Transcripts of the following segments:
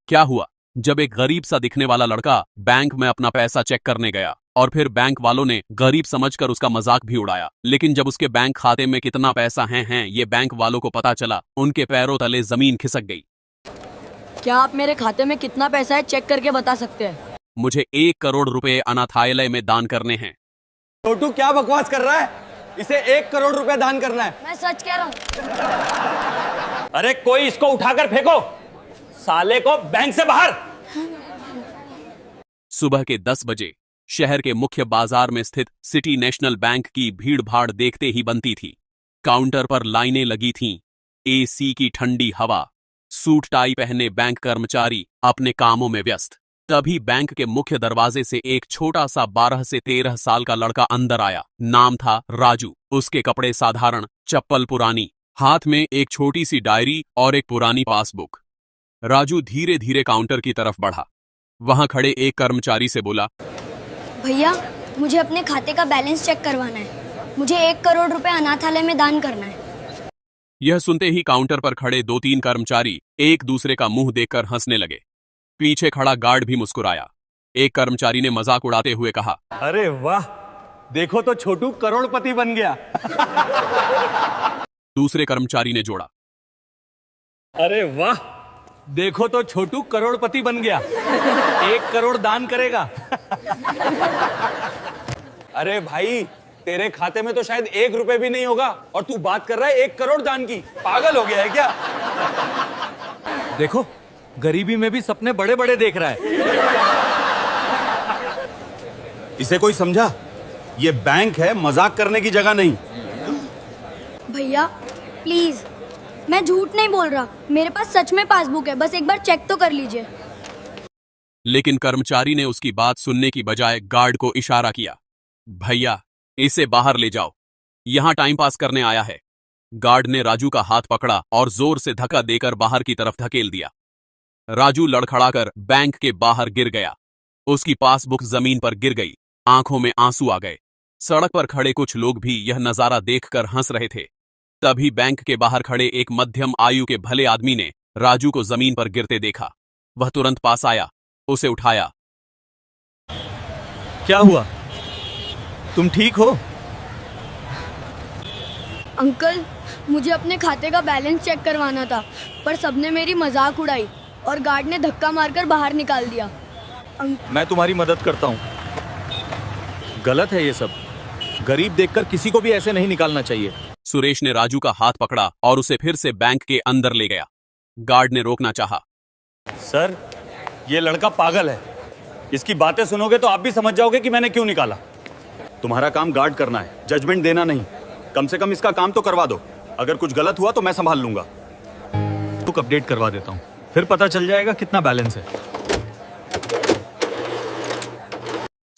क्या हुआ? जब एक गरीब सा दिखने वाला लड़का बैंक में अपना पैसा चेक करने गया और फिर बैंक वालों ने गरीब समझकर उसका मजाक भी उड़ाया, लेकिन जब उसके बैंक खाते में कितना पैसा है ये बैंक वालों को पता चला, उनके पैरों तले जमीन खिसक गई। क्या आप मेरे खाते में कितना पैसा है चेक करके बता सकते हैं? मुझे 1 करोड़ रुपए अनाथालय में दान करने हैं। छोटू क्या बकवास कर रहा है? इसे 1 करोड़ रुपए दान करना है। मैं सच कह रहा हूँ। अरे कोई इसको उठाकर फेंको, साले को बैंक से बाहर। सुबह के 10 बजे शहर के मुख्य बाजार में स्थित सिटी नेशनल बैंक की भीड़ भाड़ देखते ही बनती थी। काउंटर पर लाइनें लगी थीं, एसी की ठंडी हवा, सूट टाई पहने बैंक कर्मचारी अपने कामों में व्यस्त। तभी बैंक के मुख्य दरवाजे से एक छोटा सा 12 से 13 साल का लड़का अंदर आया। नाम था राजू। उसके कपड़े साधारण, चप्पल पुरानी, हाथ में एक छोटी सी डायरी और एक पुरानी पासबुक। राजू धीरे धीरे काउंटर की तरफ बढ़ा। वहां खड़े एक कर्मचारी से बोला, भैया, मुझे अपने खाते का बैलेंस चेक करवाना है। मुझे 1 करोड़ रुपए अनाथालय में दान करना है। यह सुनते ही काउंटर पर खड़े 2-3 कर्मचारी एक दूसरे का मुंह देखकर हंसने लगे। पीछे खड़ा गार्ड भी मुस्कुराया। एक कर्मचारी ने मजाक उड़ाते हुए कहा, अरे वाह, देखो तो छोटू करोड़पति बन गया। दूसरे कर्मचारी ने जोड़ा, अरे वाह, देखो तो छोटू करोड़पति बन गया, 1 करोड़ दान करेगा। अरे भाई, तेरे खाते में तो शायद 1 रुपए भी नहीं होगा और तू बात कर रहा है 1 करोड़ दान की। पागल हो गया है क्या? देखो, गरीबी में भी सपने बड़े बड़े देख रहा है। इसे कोई समझा? ये बैंक है, मजाक करने की जगह नहीं। भैया प्लीज, मैं झूठ नहीं बोल रहा, मेरे पास सच में पासबुक है, बस एक बार चेक तो कर लीजिए। लेकिन कर्मचारी ने उसकी बात सुनने की बजाय गार्ड को इशारा किया, भैया इसे बाहर ले जाओ, यहां टाइम पास करने आया है। गार्ड ने राजू का हाथ पकड़ा और जोर से धक्का देकर बाहर की तरफ धकेल दिया। राजू लड़खड़ाकर बैंक के बाहर गिर गया। उसकी पासबुक जमीन पर गिर गई। आंखों में आंसू आ गए। सड़क पर खड़े कुछ लोग भी यह नजारा देखकर हंस रहे थे। तभी बैंक के बाहर खड़े एक मध्यम आयु के भले आदमी ने राजू को जमीन पर गिरते देखा। वह तुरंत पास आया, उसे उठाया। क्या हुआ? तुम ठीक हो? अंकल, मुझे अपने खाते का बैलेंस चेक करवाना था, पर सबने मेरी मजाक उड़ाई और गार्ड ने धक्का मारकर बाहर निकाल दिया। मैं तुम्हारी मदद करता हूं। गलत है ये सब। गरीब देखकर किसी को भी ऐसे नहीं निकालना चाहिए। सुरेश ने राजू का हाथ पकड़ा और उसे फिर से बैंक के अंदर ले गया। गार्ड ने रोकना चाहा। सर, ये लड़का पागल है। इसकी बातें सुनोगे तो आप भी समझ जाओगे कि मैंने क्यों निकाला। तुम्हारा काम गार्ड करना है, जजमेंट देना नहीं। कम से कम इसका काम तो करवा दो। अगर कुछ गलत हुआ तो मैं संभाल लूंगा। बुक अपडेट करवा देता हूं, फिर पता चल जाएगा कितना बैलेंस है।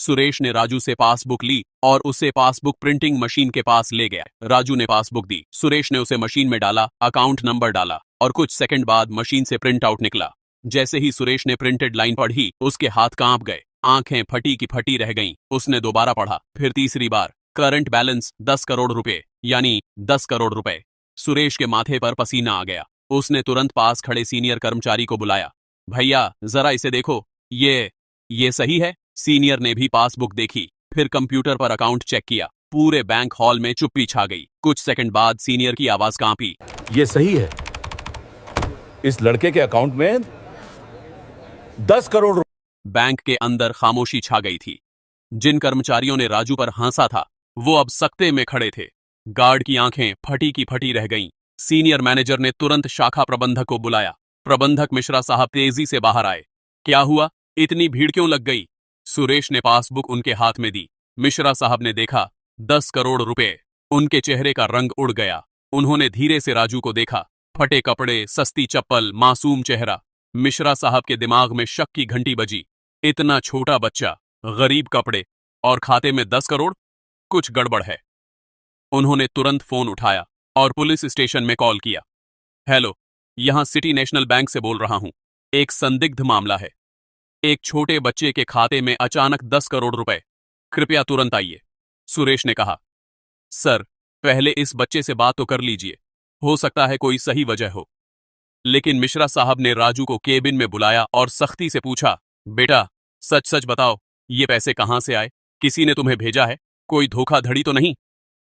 सुरेश ने राजू से पासबुक ली और उसे पासबुक प्रिंटिंग मशीन के पास ले गया। राजू ने पासबुक दी। सुरेश ने उसे मशीन में डाला, अकाउंट नंबर डाला और कुछ सेकंड बाद मशीन से प्रिंट आउट निकला। जैसे ही सुरेश ने प्रिंटेड लाइन पढ़ी, उसके हाथ कांप गए, आंखें फटी की फटी रह गईं। उसने दोबारा पढ़ा, फिर तीसरी बार, करंट बैलेंस 10 करोड़ रुपए, यानी 10 करोड़ रुपए। सुरेश के माथे पर पसीना आ गया। उसने तुरंत पास खड़े सीनियर कर्मचारी को बुलाया। भैया जरा इसे देखो, ये सही है? सीनियर ने भी पासबुक देखी, फिर कंप्यूटर पर अकाउंट चेक किया। पूरे बैंक हॉल में चुप्पी छा गई। कुछ सेकंड बाद सीनियर की आवाज कांपी, ये सही है। इस लड़के के अकाउंट में 10 करोड़ रुपए। बैंक के अंदर खामोशी छा गई थी। जिन कर्मचारियों ने राजू पर हंसा था, वो अब सकते में खड़े थे। गार्ड की आंखें फटी की फटी रह गईं। सीनियर मैनेजर ने तुरंत शाखा प्रबंधक को बुलाया। प्रबंधक मिश्रा साहब तेजी से बाहर आए। क्या हुआ? इतनी भीड़ क्यों लग गई? सुरेश ने पासबुक उनके हाथ में दी। मिश्रा साहब ने देखा 10 करोड़ रुपए। उनके चेहरे का रंग उड़ गया। उन्होंने धीरे से राजू को देखा। फटे कपड़े, सस्ती चप्पल, मासूम चेहरा। मिश्रा साहब के दिमाग में शक की घंटी बजी। इतना छोटा बच्चा, गरीब कपड़े और खाते में 10 करोड़? कुछ गड़बड़ है। उन्होंने तुरंत फोन उठाया और पुलिस स्टेशन में कॉल किया। हेलो, यहां सिटी नेशनल बैंक से बोल रहा हूं। एक संदिग्ध मामला है। एक छोटे बच्चे के खाते में अचानक 10 करोड़ रुपए। कृपया तुरंत आइए। सुरेश ने कहा। सर, पहले इस बच्चे से बात तो कर लीजिए, हो सकता है कोई सही वजह हो। लेकिन मिश्रा साहब ने राजू को केबिन में बुलाया और सख्ती से पूछा, बेटा सच सच बताओ, ये पैसे कहां से आए? किसी ने तुम्हें भेजा है? कोई धोखाधड़ी तो नहीं?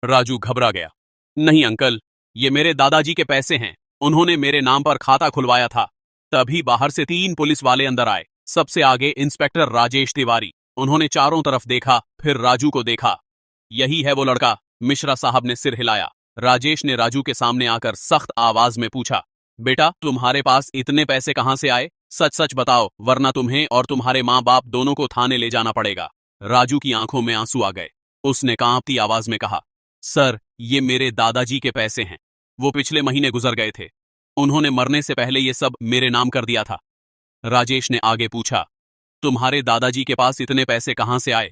राजू घबरा गया। नहीं अंकल, ये मेरे दादाजी के पैसे हैं, उन्होंने मेरे नाम पर खाता खुलवाया था। तभी बाहर से 3 पुलिस वाले अंदर आए, सबसे आगे इंस्पेक्टर राजेश तिवारी। उन्होंने चारों तरफ देखा, फिर राजू को देखा। यही है वो लड़का, मिश्रा साहब ने सिर हिलाया। राजेश ने राजू के सामने आकर सख्त आवाज में पूछा, बेटा तुम्हारे पास इतने पैसे कहां से आए? सच सच बताओ, वरना तुम्हें और तुम्हारे माँ बाप दोनों को थाने ले जाना पड़ेगा। राजू की आंखों में आंसू आ गए। उसने कांपती आवाज में कहा, सर ये मेरे दादाजी के पैसे हैं, वो पिछले महीने गुजर गए थे, उन्होंने मरने से पहले ये सब मेरे नाम कर दिया था। राजेश ने आगे पूछा, तुम्हारे दादाजी के पास इतने पैसे कहां से आए?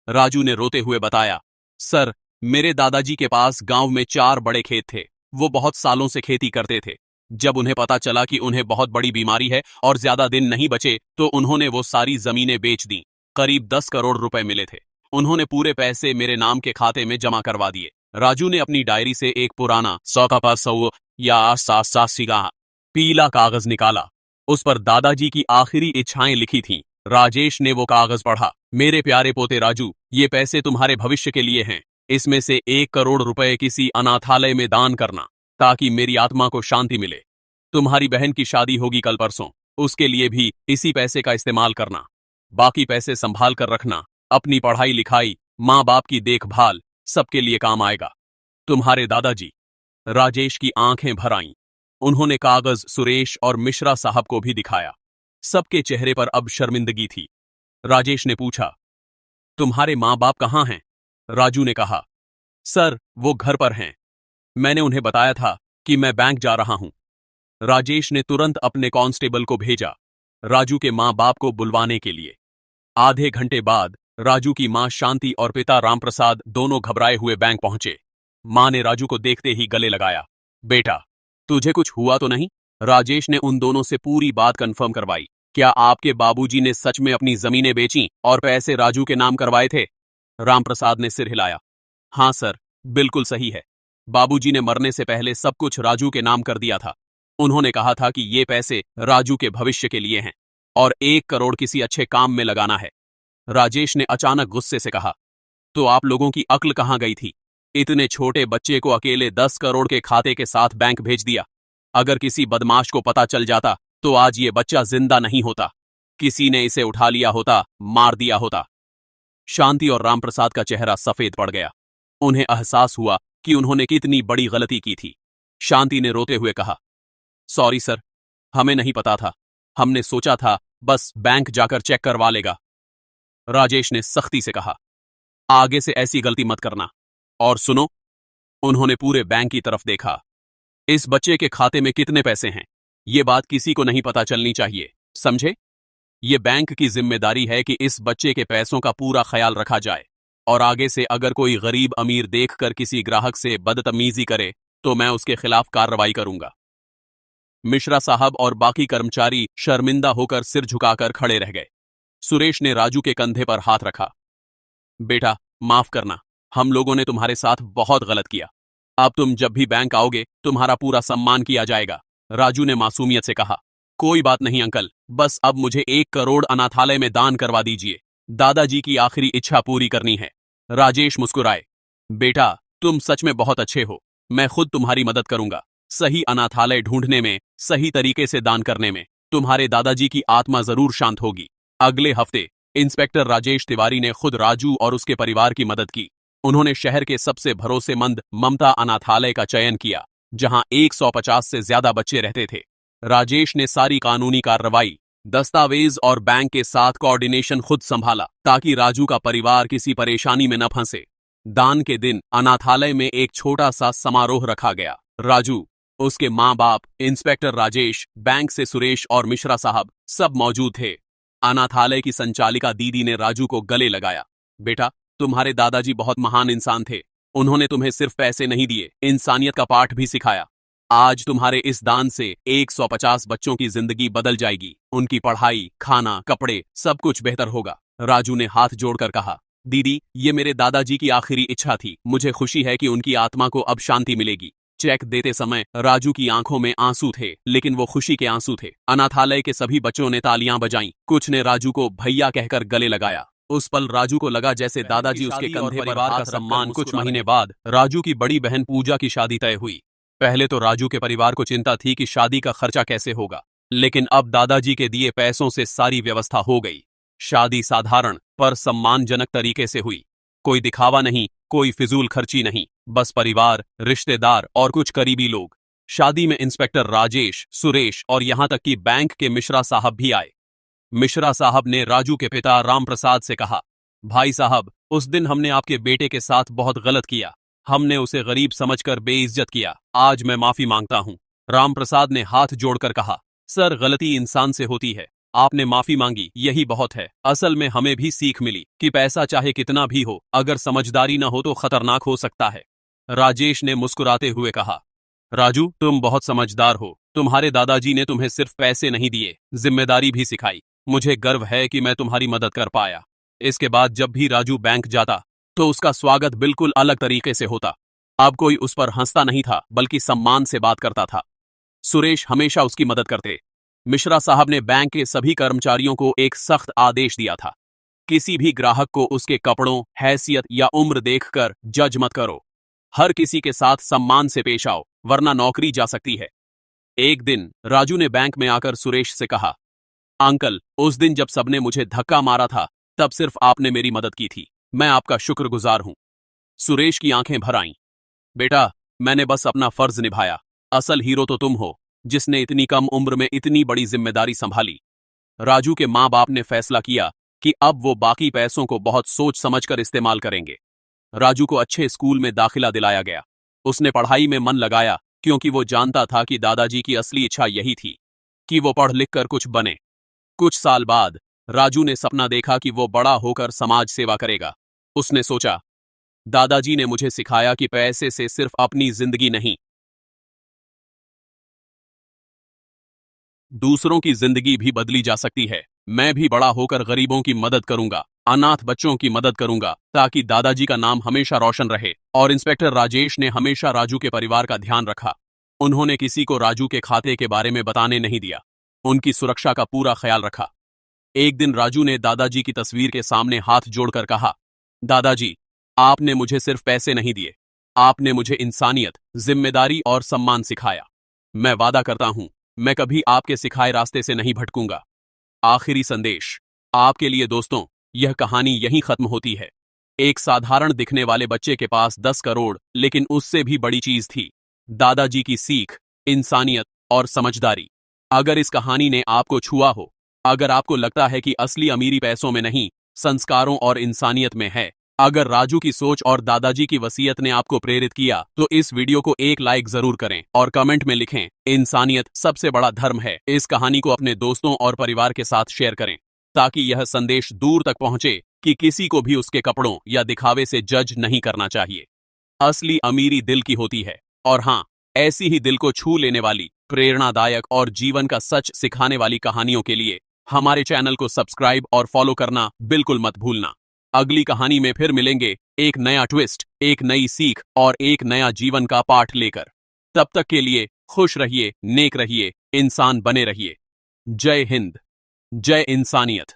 राजू ने रोते हुए बताया, सर मेरे दादाजी के पास गांव में 4 बड़े खेत थे, वो बहुत सालों से खेती करते थे। जब उन्हें पता चला कि उन्हें बहुत बड़ी बीमारी है और ज्यादा दिन नहीं बचे, तो उन्होंने वो सारी जमीनें बेच दी। करीब 10 करोड़ रुपए मिले थे, उन्होंने पूरे पैसे मेरे नाम के खाते में जमा करवा दिए। राजू ने अपनी डायरी से एक पुराना 100 या 87 का पीला कागज निकाला। उस पर दादाजी की आखिरी इच्छाएं लिखी थीं। राजेश ने वो कागज पढ़ा। मेरे प्यारे पोते राजू, ये पैसे तुम्हारे भविष्य के लिए हैं। इसमें से 1 करोड़ रुपए किसी अनाथालय में दान करना, ताकि मेरी आत्मा को शांति मिले। तुम्हारी बहन की शादी होगी कल परसों, उसके लिए भी इसी पैसे का इस्तेमाल करना। बाकी पैसे संभाल कर रखना, अपनी पढ़ाई लिखाई, माँ बाप की देखभाल, सबके लिए काम आएगा। तुम्हारे दादाजी। राजेश की आंखें भर आईं। उन्होंने कागज सुरेश और मिश्रा साहब को भी दिखाया। सबके चेहरे पर अब शर्मिंदगी थी। राजेश ने पूछा, तुम्हारे माँ बाप कहाँ हैं? राजू ने कहा, सर वो घर पर हैं, मैंने उन्हें बताया था कि मैं बैंक जा रहा हूं। राजेश ने तुरंत अपने कांस्टेबल को भेजा राजू के माँ बाप को बुलवाने के लिए। आधे घंटे बाद राजू की मां शांति और पिता रामप्रसाद दोनों घबराए हुए बैंक पहुंचे। मां ने राजू को देखते ही गले लगाया। बेटा तुझे कुछ हुआ तो नहीं? राजेश ने उन दोनों से पूरी बात कंफर्म करवाई। क्या आपके बाबूजी ने सच में अपनी जमीनें बेची और पैसे राजू के नाम करवाए थे? रामप्रसाद ने सिर हिलाया। हां सर, बिल्कुल सही है। बाबूजी ने मरने से पहले सब कुछ राजू के नाम कर दिया था। उन्होंने कहा था कि ये पैसे राजू के भविष्य के लिए हैं और 1 करोड़ किसी अच्छे काम में लगाना है। राजेश ने अचानक गुस्से से कहा, तो आप लोगों की अक्ल कहां गई थी? इतने छोटे बच्चे को अकेले 10 करोड़ के खाते के साथ बैंक भेज दिया। अगर किसी बदमाश को पता चल जाता तो आज ये बच्चा जिंदा नहीं होता। किसी ने इसे उठा लिया होता, मार दिया होता। शांति और रामप्रसाद का चेहरा सफेद पड़ गया। उन्हें एहसास हुआ कि उन्होंने कितनी बड़ी गलती की थी। शांति ने रोते हुए कहा, सॉरी सर, हमें नहीं पता था, हमने सोचा था बस बैंक जाकर चेक करवा लेगा। राजेश ने सख्ती से कहा, आगे से ऐसी गलती मत करना। और सुनो, उन्होंने पूरे बैंक की तरफ देखा, इस बच्चे के खाते में कितने पैसे हैं ये बात किसी को नहीं पता चलनी चाहिए, समझे? ये बैंक की जिम्मेदारी है कि इस बच्चे के पैसों का पूरा ख्याल रखा जाए और आगे से अगर कोई गरीब अमीर देखकर किसी ग्राहक से बदतमीजी करे तो मैं उसके खिलाफ कार्रवाई करूंगा। मिश्रा साहब और बाकी कर्मचारी शर्मिंदा होकर सिर झुकाकर खड़े रह गए। सुरेश ने राजू के कंधे पर हाथ रखा। बेटा माफ करना, हम लोगों ने तुम्हारे साथ बहुत गलत किया। अब तुम जब भी बैंक आओगे तुम्हारा पूरा सम्मान किया जाएगा। राजू ने मासूमियत से कहा, कोई बात नहीं अंकल, बस अब मुझे 1 करोड़ अनाथालय में दान करवा दीजिए। दादाजी की आखिरी इच्छा पूरी करनी है। राजेश मुस्कुराए। बेटा तुम सच में बहुत अच्छे हो, मैं खुद तुम्हारी मदद करूंगा। सही अनाथालय ढूंढने में, सही तरीके से दान करने में तुम्हारे दादाजी की आत्मा जरूर शांत होगी। अगले हफ्ते इंस्पेक्टर राजेश तिवारी ने खुद राजू और उसके परिवार की मदद की। उन्होंने शहर के सबसे भरोसेमंद ममता अनाथालय का चयन किया, जहां 150 से ज्यादा बच्चे रहते थे। राजेश ने सारी कानूनी कार्रवाई, दस्तावेज और बैंक के साथ कोऑर्डिनेशन खुद संभाला ताकि राजू का परिवार किसी परेशानी में न फंसे। दान के दिन अनाथालय में एक छोटा सा समारोह रखा गया। राजू, उसके माँ बाप, इंस्पेक्टर राजेश, बैंक से सुरेश और मिश्रा साहब सब मौजूद थे। अनाथालय की संचालिका दीदी ने राजू को गले लगाया। बेटा तुम्हारे दादाजी बहुत महान इंसान थे, उन्होंने तुम्हें सिर्फ पैसे नहीं दिए, इंसानियत का पाठ भी सिखाया। आज तुम्हारे इस दान से 150 बच्चों की जिंदगी बदल जाएगी। उनकी पढ़ाई, खाना, कपड़े सब कुछ बेहतर होगा। राजू ने हाथ जोड़कर कहा, दीदी ये मेरे दादाजी की आखिरी इच्छा थी, मुझे खुशी है कि उनकी आत्मा को अब शांति मिलेगी। चेक देते समय राजू की आंखों में आंसू थे, लेकिन वो खुशी के आंसू थे। अनाथालय के सभी बच्चों ने तालियां बजाईं, कुछ ने राजू को भैया कहकर गले लगाया। उस पल राजू को लगा जैसे दादाजी उसके कंधे पर हाथ रखकर सम्मान। कुछ महीने बाद राजू की बड़ी बहन पूजा की शादी तय हुई। पहले तो राजू के परिवार को चिंता थी कि शादी का खर्चा कैसे होगा, लेकिन अब दादाजी के दिए पैसों से सारी व्यवस्था हो गई। शादी साधारण पर सम्मानजनक तरीके से हुई। कोई दिखावा नहीं, कोई फिजूल खर्ची नहीं, बस परिवार, रिश्तेदार और कुछ करीबी लोग। शादी में इंस्पेक्टर राजेश, सुरेश और यहां तक कि बैंक के मिश्रा साहब भी आए। मिश्रा साहब ने राजू के पिता राम प्रसाद से कहा, भाई साहब, उस दिन हमने आपके बेटे के साथ बहुत गलत किया। हमने उसे गरीब समझकर बेइज्जत किया। आज मैं माफी मांगता हूं। राम प्रसाद ने हाथ जोड़कर कहा, सर, गलती इंसान से होती है। आपने माफी मांगी, यही बहुत है। असल में हमें भी सीख मिली कि पैसा चाहे कितना भी हो, अगर समझदारी न हो तो खतरनाक हो सकता है। राजेश ने मुस्कुराते हुए कहा, राजू, तुम बहुत समझदार हो। तुम्हारे दादाजी ने तुम्हें सिर्फ पैसे नहीं दिए, जिम्मेदारी भी सिखाई। मुझे गर्व है कि मैं तुम्हारी मदद कर पाया। इसके बाद जब भी राजू बैंक जाता तो उसका स्वागत बिल्कुल अलग तरीके से होता। अब कोई उस पर हंसता नहीं था, बल्कि सम्मान से बात करता था। सुरेश हमेशा उसकी मदद करते। मिश्रा साहब ने बैंक के सभी कर्मचारियों को एक सख्त आदेश दिया था, किसी भी ग्राहक को उसके कपड़ों, हैसियत या उम्र देखकर जज मत करो। हर किसी के साथ सम्मान से पेश आओ, वरना नौकरी जा सकती है। एक दिन राजू ने बैंक में आकर सुरेश से कहा, अंकल, उस दिन जब सबने मुझे धक्का मारा था, तब सिर्फ आपने मेरी मदद की थी। मैं आपका शुक्रगुजार हूं। सुरेश की आंखें भर आईं। बेटा, मैंने बस अपना फर्ज निभाया। असल हीरो तो तुम हो, जिसने इतनी कम उम्र में इतनी बड़ी जिम्मेदारी संभाली। राजू के माँ बाप ने फैसला किया कि अब वो बाकी पैसों को बहुत सोच समझकर इस्तेमाल करेंगे। राजू को अच्छे स्कूल में दाखिला दिलाया गया। उसने पढ़ाई में मन लगाया, क्योंकि वो जानता था कि दादाजी की असली इच्छा यही थी कि वो पढ़ लिख कर कुछ बने। कुछ साल बाद राजू ने सपना देखा कि वो बड़ा होकर समाज सेवा करेगा। उसने सोचा, दादाजी ने मुझे सिखाया कि पैसे से सिर्फ अपनी जिंदगी नहीं, दूसरों की जिंदगी भी बदली जा सकती है। मैं भी बड़ा होकर गरीबों की मदद करूंगा, अनाथ बच्चों की मदद करूंगा, ताकि दादाजी का नाम हमेशा रोशन रहे। और इंस्पेक्टर राजेश ने हमेशा राजू के परिवार का ध्यान रखा। उन्होंने किसी को राजू के खाते के बारे में बताने नहीं दिया। उनकी सुरक्षा का पूरा ख्याल रखा। एक दिन राजू ने दादाजी की तस्वीर के सामने हाथ जोड़कर कहा, दादाजी, आपने मुझे सिर्फ पैसे नहीं दिए, आपने मुझे इंसानियत, जिम्मेदारी और सम्मान सिखाया। मैं वादा करता हूं, मैं कभी आपके सिखाए रास्ते से नहीं भटकूंगा। आखिरी संदेश आपके लिए दोस्तों, यह कहानी यहीं खत्म होती है। एक साधारण दिखने वाले बच्चे के पास 10 करोड़, लेकिन उससे भी बड़ी चीज थी, दादाजी की सीख, इंसानियत और समझदारी। अगर इस कहानी ने आपको छुआ हो, अगर आपको लगता है कि असली अमीरी पैसों में नहीं, संस्कारों और इंसानियत में है, अगर राजू की सोच और दादाजी की वसीयत ने आपको प्रेरित किया, तो इस वीडियो को एक लाइक जरूर करें और कमेंट में लिखें, इंसानियत सबसे बड़ा धर्म है। इस कहानी को अपने दोस्तों और परिवार के साथ शेयर करें, ताकि यह संदेश दूर तक पहुंचे कि किसी को भी उसके कपड़ों या दिखावे से जज नहीं करना चाहिए। असली अमीरी दिल की होती है। और हाँ, ऐसी ही दिल को छू लेने वाली, प्रेरणादायक और जीवन का सच सिखाने वाली कहानियों के लिए हमारे चैनल को सब्सक्राइब और फॉलो करना बिल्कुल मत भूलना। अगली कहानी में फिर मिलेंगे, एक नया ट्विस्ट, एक नई सीख और एक नया जीवन का पाठ लेकर। तब तक के लिए खुश रहिए, नेक रहिए, इंसान बने रहिए। जय हिंद, जय इंसानियत।